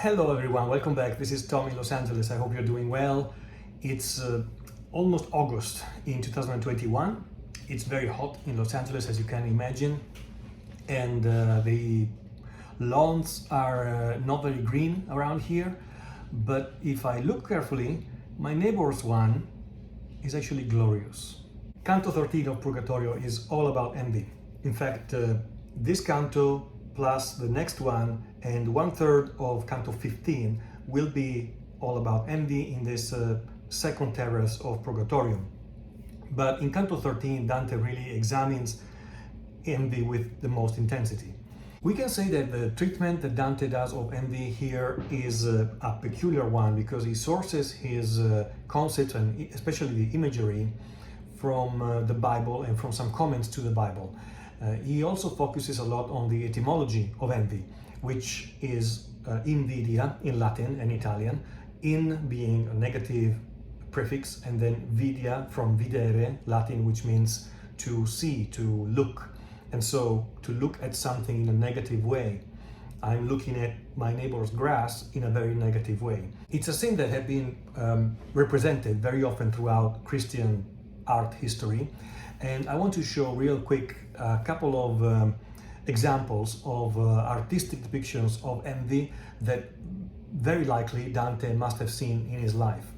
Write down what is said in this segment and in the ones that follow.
Hello everyone, welcome back. This is Tom in Los Angeles. I hope you're doing well. It's almost August in 2021. It's very hot in Los Angeles, as you can imagine, and the lawns are not very green around here. But if I look carefully, my neighbor's one is actually glorious. Canto 13 of Purgatorio is all about envy. In fact, this canto plus the next one and 1/3 of Canto 15 will be all about envy in this second terrace of Purgatorio. But in Canto 13, Dante really examines envy with the most intensity. We can say that the treatment that Dante does of envy here is a peculiar one because he sources his concepts and especially the imagery from the Bible and from some comments to the Bible. He also focuses a lot on the etymology of envy, which is invidia in Latin and Italian, in being a negative prefix, and then vidia from videre, Latin, which means to see, to look. And so to look at something in a negative way, I'm looking at my neighbor's grass in a very negative way. It's a sin that has been represented very often throughout Christian art history. And I want to show real quick a couple of examples of artistic depictions of envy that very likely Dante must have seen in his life.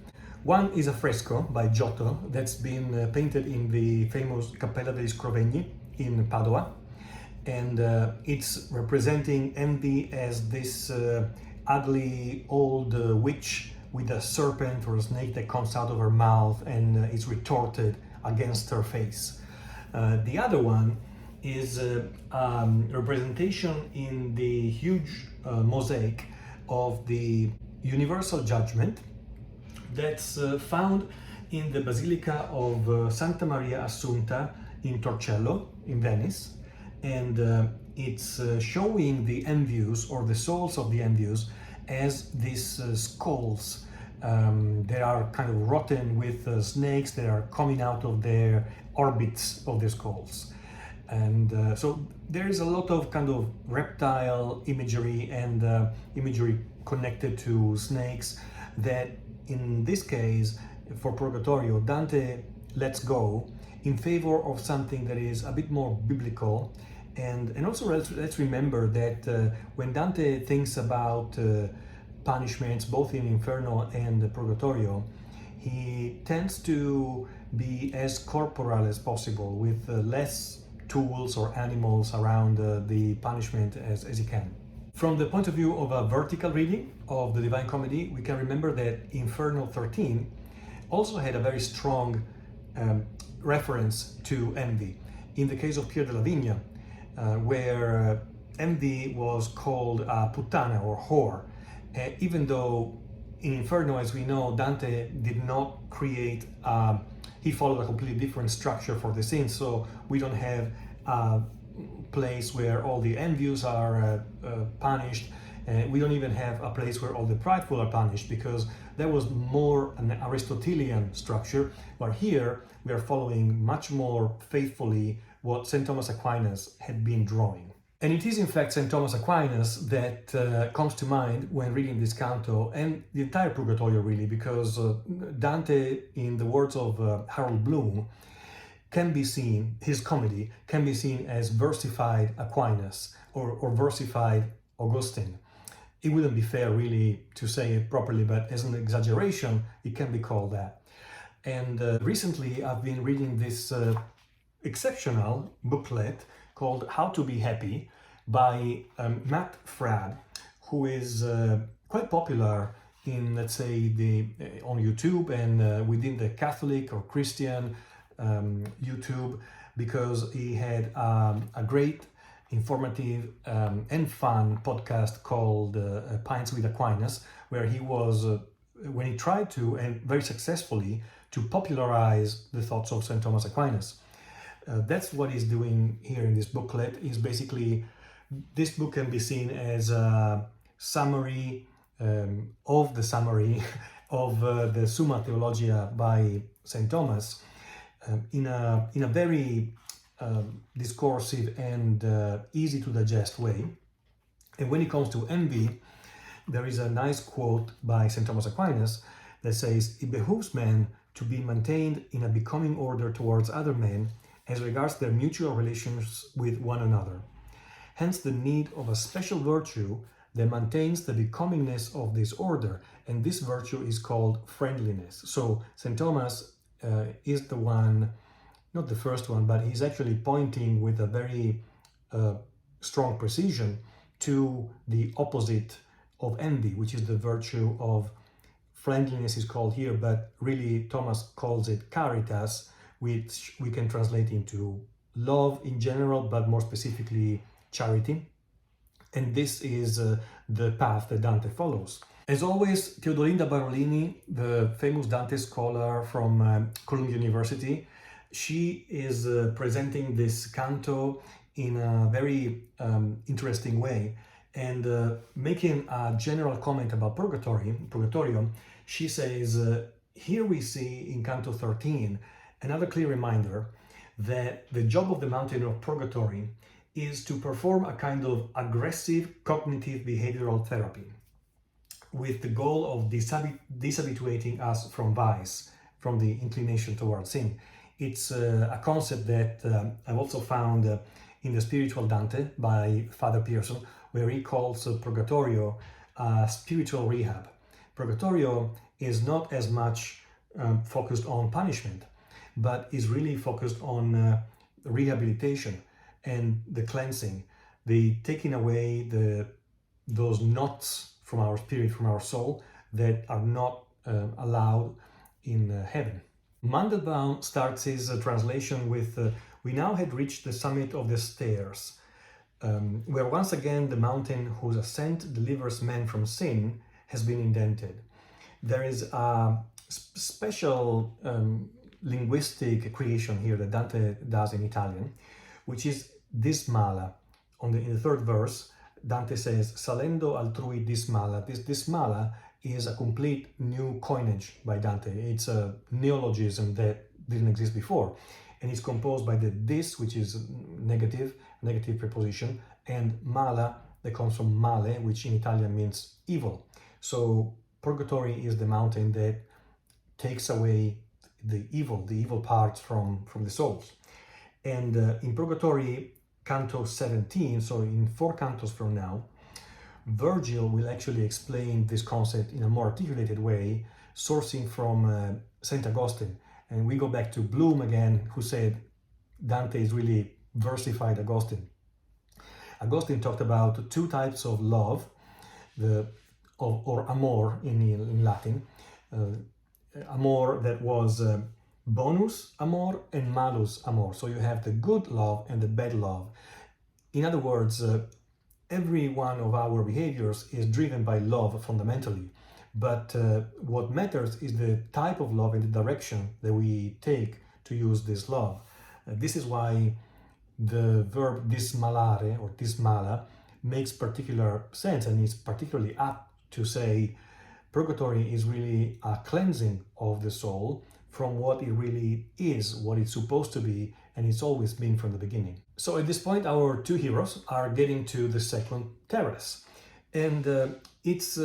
One is a fresco by Giotto that's been painted in the famous Cappella degli Scrovegni in Padua, and it's representing envy as this ugly old witch with a serpent or a snake that comes out of her mouth and is retorted against her face. The other one is a representation in the huge mosaic of the Universal Judgment that's found in the Basilica of Santa Maria Assunta in Torcello in Venice, and it's showing the Envious, or the souls of the Envious, as these skulls. They are kind of rotten with snakes that are coming out of their orbits of the skulls. And so there is a lot of kind of reptile imagery and imagery connected to snakes that in this case, for Purgatorio, Dante lets go in favor of something that is a bit more biblical. And also let's remember that when Dante thinks about punishments, both in Inferno and Purgatorio, he tends to be as corporal as possible, with less tools or animals around the punishment as he can. From the point of view of a vertical reading of the Divine Comedy, we can remember that Inferno 13 also had a very strong reference to envy. In the case of Pier della Vigna, where envy was called puttana or whore, even though in Inferno, as we know, Dante did not create, he followed a completely different structure for the scene, so we don't have a place where all the envious are punished. We don't even have a place where all the prideful are punished, because that was more an Aristotelian structure, but here we are following much more faithfully what St. Thomas Aquinas had been drawing. And it is in fact St. Thomas Aquinas that comes to mind when reading this canto, and the entire Purgatorio really, because Dante, in the words of Harold Bloom, can be seen, his comedy can be seen as versified Aquinas or versified Augustine. It wouldn't be fair really to say it properly, but as an exaggeration, it can be called that. And recently I've been reading this exceptional booklet called How to Be Happy by Matt Fradd, who is quite popular in, let's say, on YouTube and within the Catholic or Christian YouTube, because he had a great, informative and fun podcast called Pints with Aquinas, where he was, when he tried to, and very successfully, to popularize the thoughts of St. Thomas Aquinas. That's what he's doing here in this booklet. Is basically, this book can be seen as a summary of the summary of the Summa Theologia by St. Thomas, in a very discoursive and easy to digest way. And when it comes to envy, there is a nice quote by St. Thomas Aquinas that says, "It behooves men to be maintained in a becoming order towards other men as regards their mutual relations with one another. Hence the need of a special virtue that maintains the becomingness of this order, and this virtue is called friendliness." So St. Thomas is the one, not the first one, but he's actually pointing with a very strong precision to the opposite of envy, which is the virtue of friendliness is called here, but really Thomas calls it caritas, which we can translate into love in general, but more specifically charity. And this is the path that Dante follows. As always, Teodolinda Barolini, the famous Dante scholar from Columbia University, she is presenting this canto in a very interesting way, and making a general comment about Purgatorio, she says, here we see in Canto 13 another clear reminder that the job of the mountain of Purgatory is to perform a kind of aggressive cognitive behavioral therapy with the goal of dishabituating us from vice, from the inclination towards sin. It's a concept that I've also found in the Spiritual Dante by Father Pearson, where he calls Purgatorio spiritual rehab. Purgatorio is not as much focused on punishment, but is really focused on rehabilitation and the cleansing, the taking away those knots from our spirit, from our soul, that are not allowed in heaven. Mandelbaum starts his translation with, "We now had reached the summit of the stairs, where once again the mountain whose ascent delivers men from sin has been indented." There is a special linguistic creation here that Dante does in Italian, which is dismala. In the third verse, Dante says, "Salendo altrui dismala." This dismala is a complete new coinage by Dante. It's a neologism that didn't exist before. And it's composed by the dis, which is negative preposition, and mala, that comes from male, which in Italian means evil. So Purgatory is the mountain that takes away the evil parts from the souls. And in Purgatory, Canto 17, so in 4 cantos from now, Virgil will actually explain this concept in a more articulated way, sourcing from St. Augustine. And we go back to Bloom again, who said Dante is really versified Augustine. Augustine talked about 2 types of love, or amor in Latin. Amor that was bonus amor and malus amor. So you have the good love and the bad love. In other words, every one of our behaviors is driven by love fundamentally. But what matters is the type of love and the direction that we take to use this love. This is why the verb dismalare or dismala makes particular sense, and is particularly apt to say Purgatory is really a cleansing of the soul from what it really is, what it's supposed to be, and it's always been from the beginning. So at this point, our 2 heroes are getting to the second terrace. And it's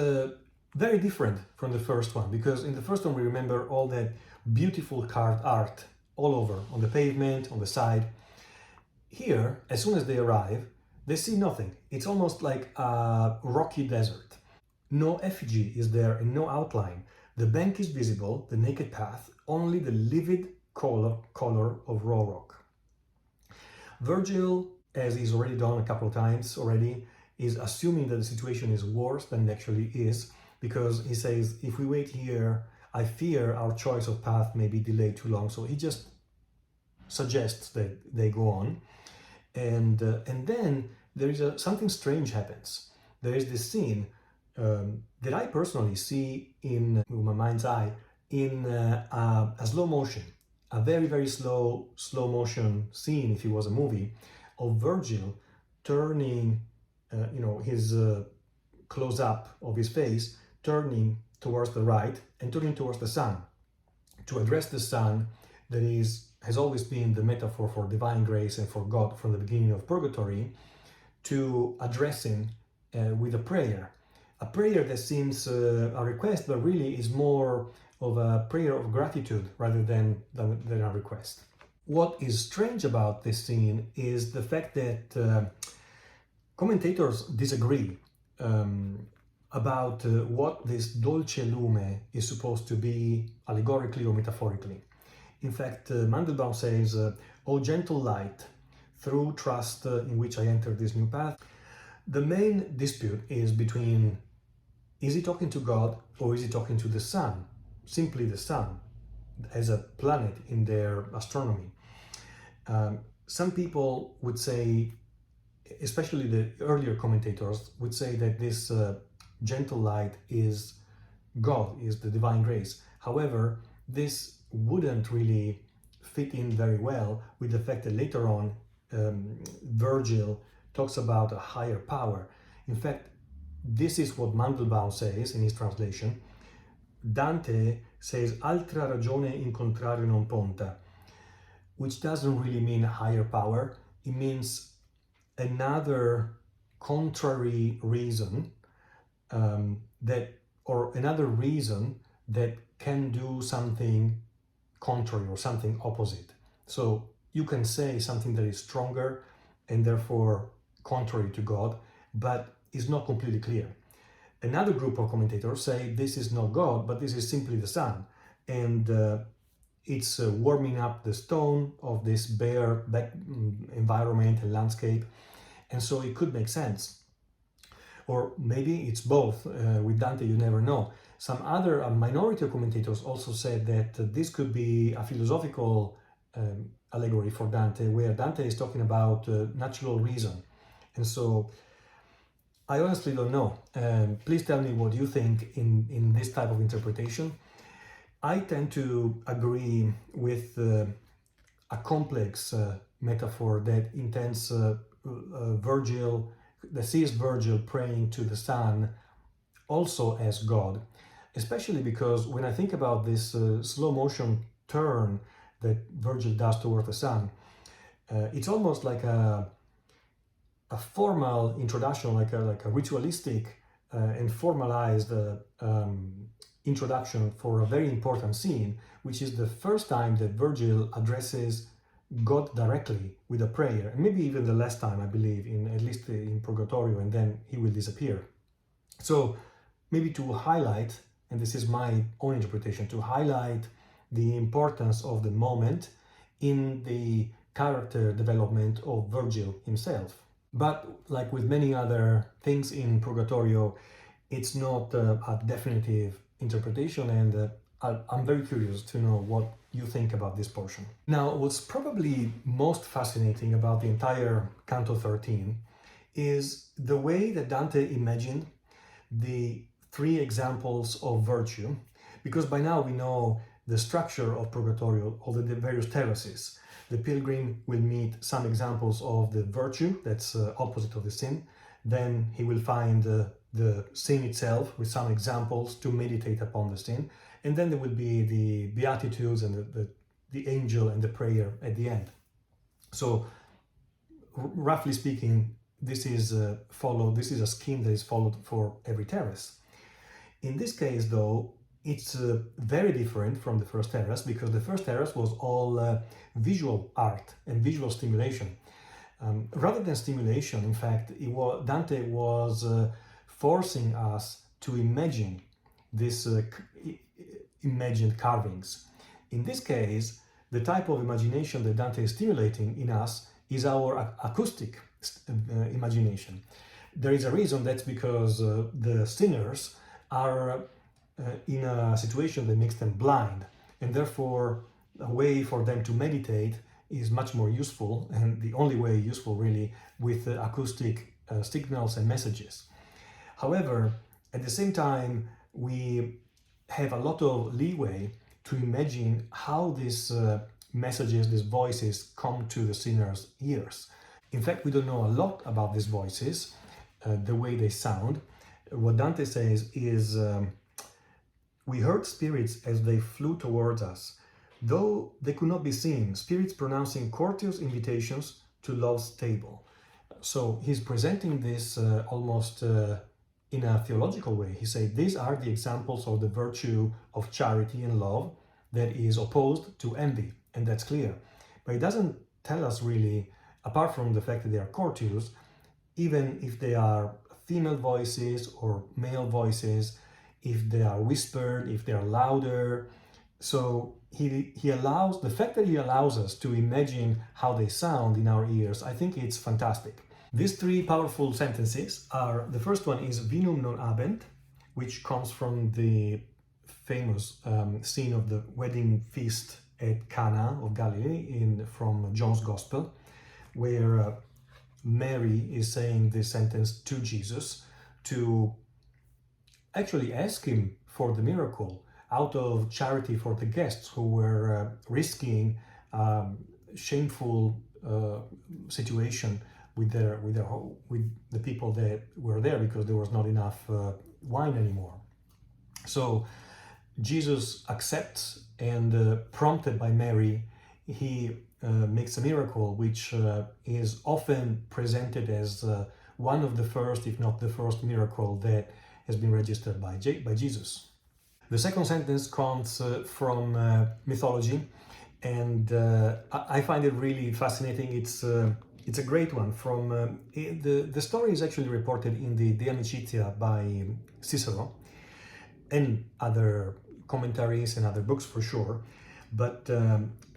very different from the first one, because in the first one we remember all that beautiful carved art all over, on the pavement, on the side. Here, as soon as they arrive, they see nothing. It's almost like a rocky desert. No effigy is there and no outline. The bank is visible, the naked path, only the livid color of raw rock. Virgil, as he's already done a couple of times already, is assuming that the situation is worse than it actually is, because he says, if we wait here, I fear our choice of path may be delayed too long. So he just suggests that they go on. And then there is something strange happens. There is this scene that I personally see in my mind's eye in a slow motion, a very, very slow motion scene, if it was a movie, of Virgil turning, his close-up of his face, turning towards the right and turning towards the sun, to address the sun that has always been the metaphor for divine grace and for God from the beginning of Purgatory, to address him with a prayer. a prayer that seems a request, but really is more of a prayer of gratitude rather than a request. What is strange about this scene is the fact that commentators disagree about what this dolce lume is supposed to be allegorically or metaphorically. In fact, Mandelbaum says, "O gentle light, through trust in which I entered this new path." The main dispute is between, is he talking to God or is he talking to the sun? Simply the sun, as a planet in their astronomy. Some people would say, especially the earlier commentators, would say that this gentle light is God, is the divine grace. However, this wouldn't really fit in very well with the fact that later on Virgil talks about a higher power. In fact, this is what Mandelbaum says in his translation. Dante says altra ragione in contrario non ponta, which doesn't really mean higher power. It means another contrary reason another reason that can do something contrary or something opposite. So you can say something that is stronger and therefore contrary to God, but is not completely clear. Another group of commentators say this is not God, but this is simply the sun, and it's warming up the stone of this bare environment and landscape, and so it could make sense. Or maybe it's both. With Dante, you never know. Some other minority of commentators also said that this could be a philosophical allegory for Dante, where Dante is talking about natural reason. And so I honestly don't know. Please tell me what you think in this type of interpretation. I tend to agree with a complex metaphor that intends Virgil, that sees Virgil praying to the sun also as God, especially because when I think about this slow motion turn that Virgil does toward the sun, it's almost like a formal introduction, like a ritualistic and formalized introduction for a very important scene, which is the first time that Virgil addresses God directly with a prayer, and maybe even the last time, I believe, at least in Purgatorio, and then he will disappear. So maybe to highlight, and this is my own interpretation, to highlight the importance of the moment in the character development of Virgil himself. But like with many other things in Purgatorio, it's not a definitive interpretation, and I'm very curious to know what you think about this portion. Now, what's probably most fascinating about the entire Canto 13 is the way that Dante imagined the three examples of virtue, because by now we know the structure of Purgatorio, all the various terraces. The pilgrim will meet some examples of the virtue that's opposite of the sin. Then he will find the sin itself with some examples to meditate upon the sin. And then there will be the Beatitudes and the angel and the prayer at the end. So, roughly speaking, this is a scheme that is followed for every terrace. In this case, though, it's very different from the first terrace, because the first terrace was all visual art and visual stimulation. Rather than stimulation, in fact, Dante was forcing us to imagine this imagined carvings. In this case, the type of imagination that Dante is stimulating in us is our acoustic imagination. There is a reason. That's because the sinners are in a situation that makes them blind, and therefore a way for them to meditate is much more useful, and the only way useful really, with acoustic signals and messages. However, at the same time, we have a lot of leeway to imagine how these messages, these voices, come to the sinner's ears. In fact, we don't know a lot about these voices, the way they sound. What Dante says is, we heard spirits as they flew towards us, though they could not be seen, spirits pronouncing courteous invitations to love's table. So he's presenting this almost in a theological way. He said, these are the examples of the virtue of charity and love that is opposed to envy, and that's clear. But he doesn't tell us really, apart from the fact that they are courteous, even if they are female voices or male voices, if they are whispered, if they are louder. So he allows, the fact that he allows us to imagine how they sound in our ears, I think it's fantastic. These three powerful sentences are, the first one is vinum non habent, which comes from the famous scene of the wedding feast at Cana of Galilee from John's Gospel, where Mary is saying this sentence to Jesus to actually ask him for the miracle out of charity for the guests who were risking shameful situation with the people that were there because there was not enough wine anymore. So Jesus accepts, and prompted by Mary, he makes a miracle which is often presented as one of the first, if not the first miracle that has been registered by Jesus. The second sentence comes from mythology, and I find it really fascinating. It's a great one. From the story is actually reported in the De Amicitia by Cicero and other commentaries and other books for sure. But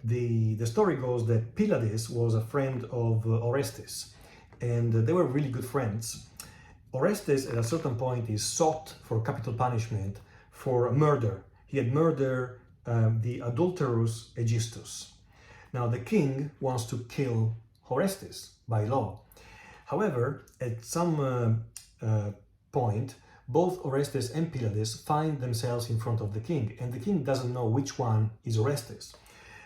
the story goes that Pylades was a friend of Orestes, and they were really good friends. Orestes at a certain point is sought for capital punishment for murder. He had murdered the adulterous Aegisthus. Now the king wants to kill Orestes by law. However, at some point, both Orestes and Pylades find themselves in front of the king, and the king doesn't know which one is Orestes.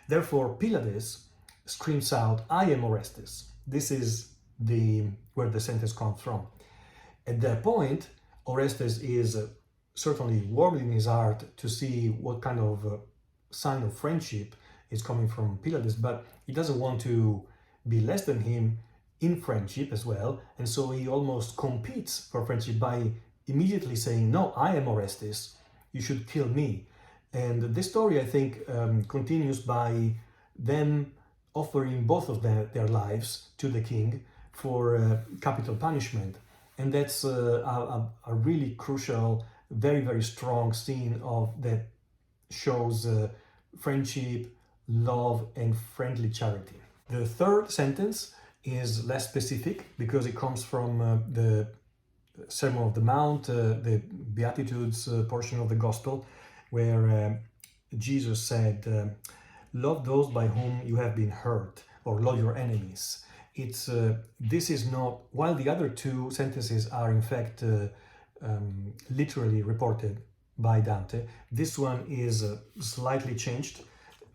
Therefore, Pylades screams out, "I am Orestes." This is where the sentence comes from. At that point, Orestes is certainly warmed in his heart to see what kind of sign of friendship is coming from Pylades, but he doesn't want to be less than him in friendship as well, and so he almost competes for friendship by immediately saying, "No, I am Orestes, you should kill me." And this story, I think, continues by them offering both of their lives to the king for capital punishment. And that's a really crucial, very, very strong scene that shows friendship, love, and friendly charity. The third sentence is less specific because it comes from the Sermon on the Mount, the Beatitudes portion of the Gospel, where Jesus said, "Love those by whom you have been hurt," or "love your enemies." This is not, while the other two sentences are in fact literally reported by Dante, this one is slightly changed,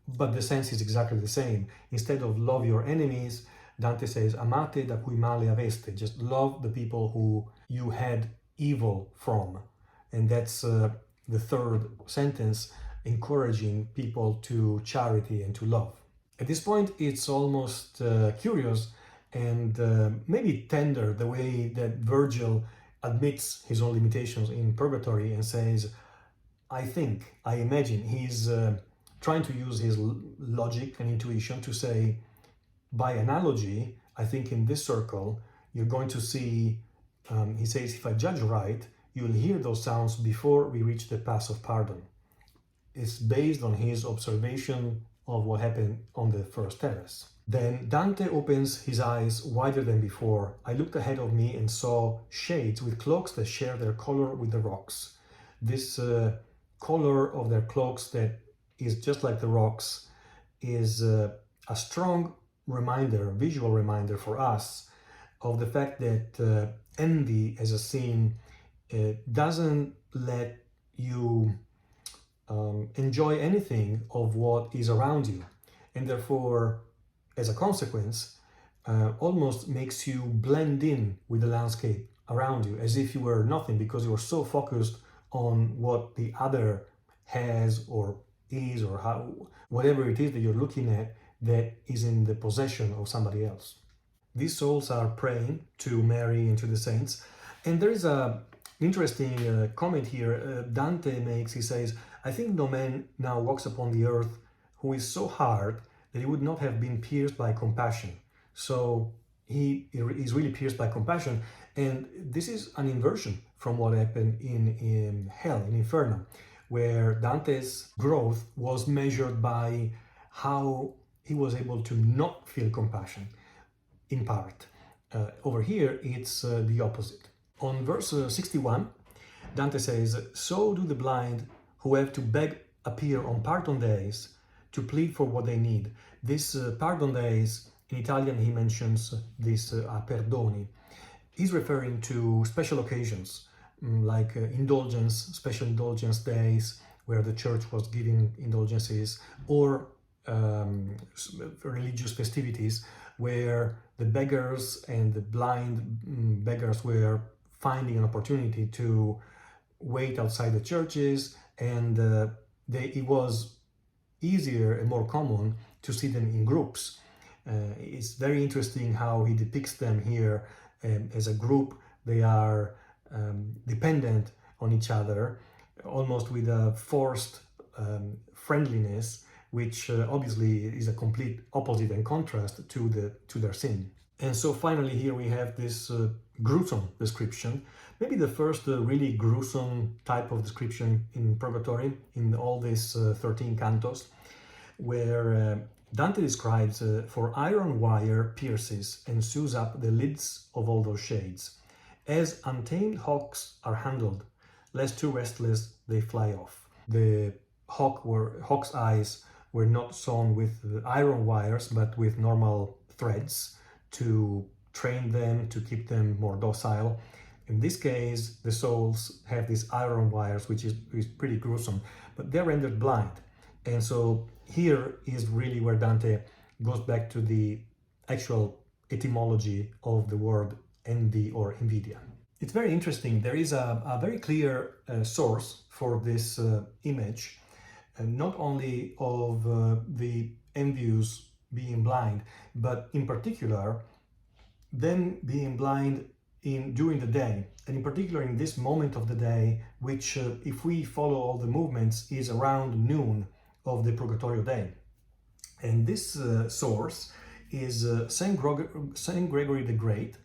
but the sense is exactly the same. Instead of "love your enemies," Dante says, "Amate da cui male aveste," just love the people who you had evil from. And that's the third sentence, encouraging people to charity and to love. At this point, it's almost curious and maybe tender the way that Virgil admits his own limitations in Purgatory and says, I imagine he's trying to use his logic and intuition to say, by analogy, I think in this circle, you're going to see, he says, if I judge right, you'll hear those sounds before we reach the pass of pardon. It's based on his observation of what happened on the first terrace. Then Dante opens his eyes wider than before. I looked ahead of me and saw shades with cloaks that share their color with the rocks. This color of their cloaks that is just like the rocks is a strong reminder, visual reminder for us of the fact that envy as a sin doesn't let you enjoy anything of what is around you, and therefore, as a consequence, almost makes you blend in with the landscape around you as if you were nothing, because you are so focused on what the other has or is, or how, whatever it is that you're looking at that is in the possession of somebody else. These souls are praying to Mary and to the saints, and there is a Interesting comment here Dante makes. He says, I think no man now walks upon the earth who is so hard that he would not have been pierced by compassion. So he is really pierced by compassion, and this is an inversion from what happened in hell, in Inferno, where Dante's growth was measured by how he was able to not feel compassion, in part. Over here, it's the opposite. On verse 61, Dante says, so do the blind who have to beg appear on pardon days to plead for what they need. This pardon days, in Italian he mentions this perdoni. He's referring to special occasions, like indulgence, special indulgence days where the church was giving indulgences, or religious festivities where the beggars and the blind beggars were finding an opportunity to wait outside the churches, and it was easier and more common to see them in groups. It's very interesting how he depicts them here as a group. They are dependent on each other, almost with a forced friendliness, which obviously is a complete opposite and contrast to their sin. And so finally here we have this gruesome description, maybe the first really gruesome type of description in Purgatory, in all these 13 cantos, where Dante describes for iron wire pierces and sews up the lids of all those shades, as untamed hawks are handled, lest too restless they fly off. The hawk's eyes were not sewn with iron wires, but with normal threads to train them, to keep them more docile. In this case, the souls have these iron wires, which is pretty gruesome, but they're rendered blind. And so here is really where Dante goes back to the actual etymology of the word envy or invidia. It's very interesting. There is a very clear source for this image, not only of the envious being blind, but in particular them being blind during the day, and in particular in this moment of the day, which if we follow all the movements is around noon of the Purgatorio day. And this source is Saint Gregory the Great,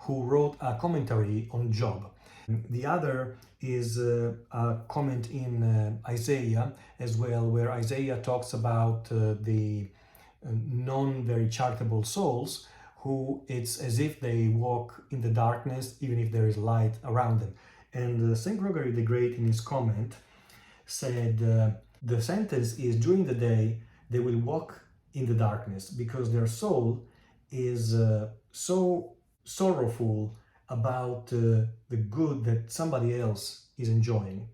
who wrote a commentary on Job. The other is a comment in Isaiah as well, where Isaiah talks about the non-very charitable souls, who it's as if they walk in the darkness even if there is light around them. And Saint Gregory the Great in his comment said the sentence is, during the day they will walk in the darkness because their soul is so sorrowful about the good that somebody else is enjoying,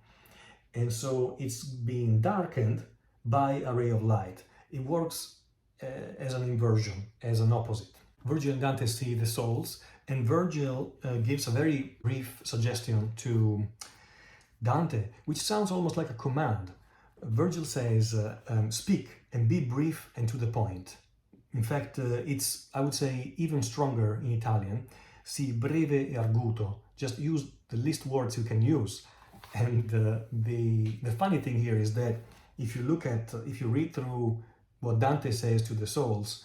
and so it's being darkened by a ray of light. It works as an inversion, as an opposite. Virgil and Dante see the souls, and Virgil gives a very brief suggestion to Dante, which sounds almost like a command. Virgil says, speak and be brief and to the point. In fact, it's, I would say, even stronger in Italian. Sii breve e arguto. Just use the least words you can use. And the funny thing here is that if you read through what Dante says to the souls,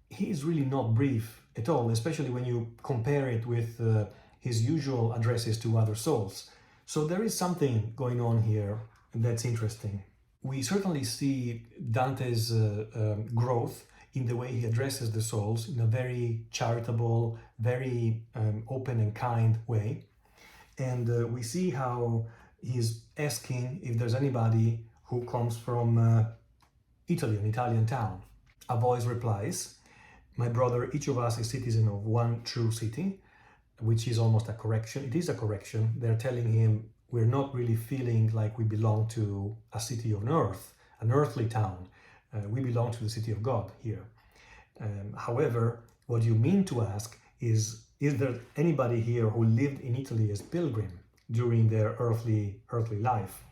he is really not brief at all, especially when you compare it with his usual addresses to other souls. So there is something going on here that's interesting. We certainly see Dante's growth in the way he addresses the souls in a very charitable, very open and kind way. And we see how he's asking if there's anybody who comes from Italy, an Italian town. A voice replies, "My brother, each of us is citizen of one true city," which is almost a correction. It is a correction. They're telling him, we're not really feeling like we belong to a city on earth, an earthly town. We belong to the city of God here. However, what you mean to ask is there anybody here who lived in Italy as pilgrim during their earthly life?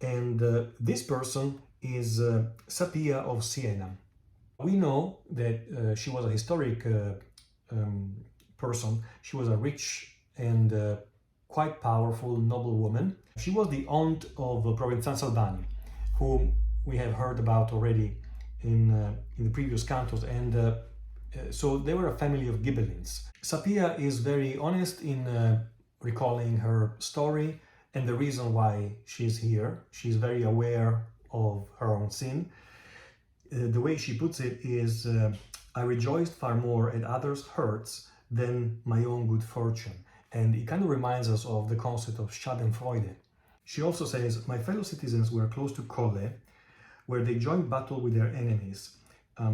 And this person is Sapia of Siena. We know that she was a historic person. She was a rich and quite powerful noblewoman. She was the aunt of Provenzano Albani, whom we have heard about already in the previous cantos, and so they were a family of Ghibellines. Sapia is very honest in recalling her story and the reason why she's here. She's very aware of her own sin. The way she puts it is, I rejoiced far more at others' hurts than my own good fortune. And it kind of reminds us of the concept of Schadenfreude. She also says, my fellow citizens were close to Colle, where they joined battle with their enemies.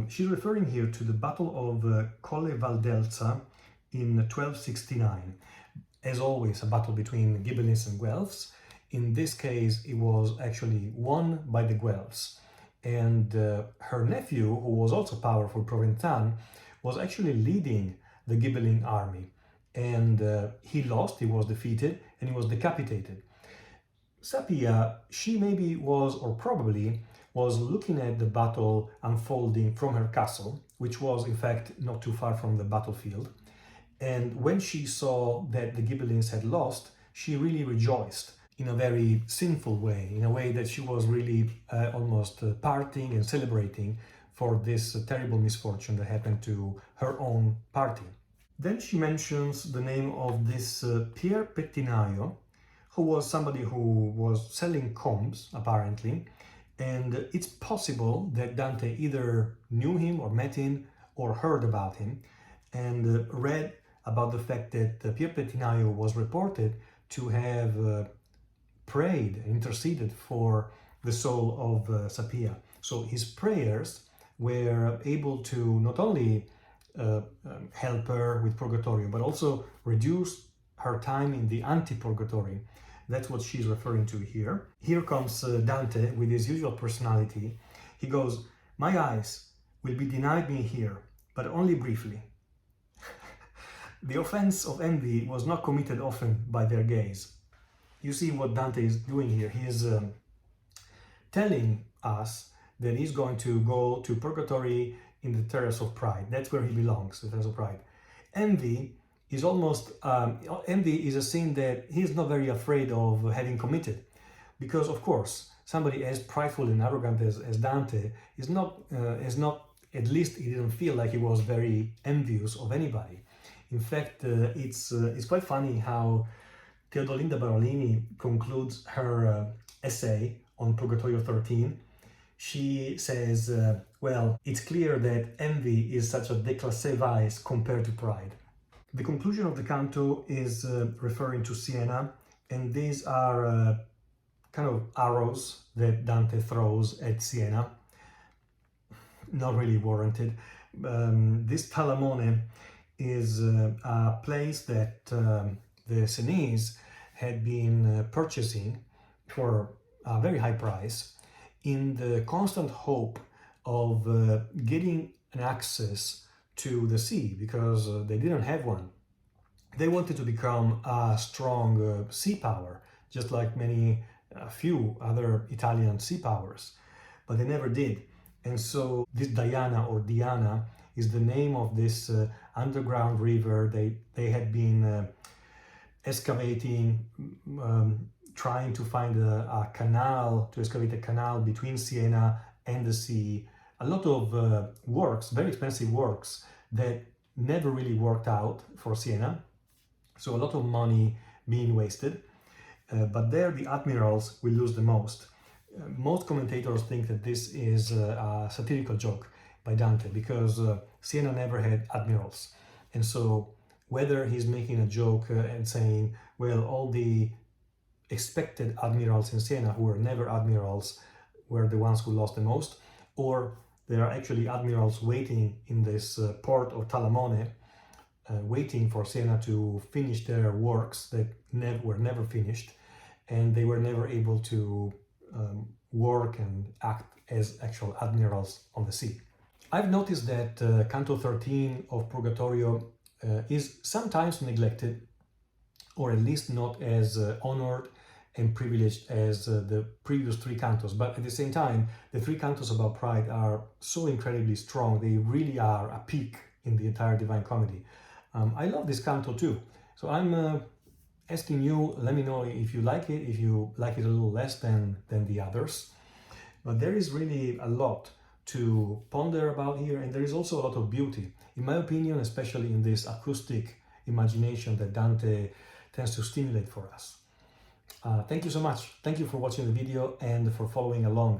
She's referring here to the Battle of Colle Valdelsa in 1269. As always, a battle between Ghibellines and Guelphs. In this case, it was actually won by the Guelphs. And her nephew, who was also powerful, Provenzano, was actually leading the Ghibelline army. And he lost, he was defeated, and he was decapitated. Sapia, she maybe was, or probably, was looking at the battle unfolding from her castle, which was in fact not too far from the battlefield. And when she saw that the Ghibellines had lost, she really rejoiced in a very sinful way, in a way that she was really almost partying and celebrating for this terrible misfortune that happened to her own party. Then she mentions the name of this Pier Pettinaio, who was somebody who was selling combs, apparently, and it's possible that Dante either knew him or met him or heard about him and read about the fact that Pier Pettinaio was reported to have prayed and interceded for the soul of Sapia. So his prayers were able to not only help her with Purgatorio, but also reduce her time in the anti-Purgatory. That's what she's referring to here. Here comes Dante with his usual personality. He goes, my eyes will be denied me here, but only briefly. The offense of envy was not committed often by their gaze. You see what Dante is doing here. He is telling us that he's going to go to Purgatory in the Terrace of Pride. That's where he belongs, the Terrace of Pride. Envy is almost, envy is a sin that he's not very afraid of having committed. Because, of course, somebody as prideful and arrogant as Dante is not, at least he didn't feel like he was very envious of anybody. In fact, it's quite funny how Teodolinda Barolini concludes her essay on Purgatorio 13. She says, well, it's clear that envy is such a déclassé vice compared to pride. The conclusion of the canto is referring to Siena, and these are kind of arrows that Dante throws at Siena. Not really warranted. This Talamone is a place that the Senese had been purchasing for a very high price in the constant hope of getting an access to the sea, because they didn't have one. They wanted to become a strong sea power, just like a few other Italian sea powers, but they never did. And so this Diana or Diana is the name of this underground river. They had been excavating, trying to find a canal, to excavate a canal between Siena and the sea. A lot of works, very expensive works, that never really worked out for Siena. So a lot of money being wasted. But there the admirals will lose the most. Most commentators think that this is a satirical joke by Dante, because Siena never had admirals. And so whether he's making a joke and saying, well, all the expected admirals in Siena who were never admirals were the ones who lost the most, or there are actually admirals waiting in this port of Talamone, waiting for Siena to finish their works that were never finished, and they were never able to work and act as actual admirals on the sea. I've noticed that Canto 13 of Purgatorio is sometimes neglected, or at least not as honored and privileged as the previous three cantos. But at the same time, the three cantos about pride are so incredibly strong. They really are a peak in the entire Divine Comedy. I love this canto too. So I'm asking you, let me know if you like it a little less than the others. But there is really a lot to ponder about here, and there is also a lot of beauty, in my opinion, especially in this acoustic imagination that Dante tends to stimulate for us. Thank you so much. Thank you for watching the video and for following along.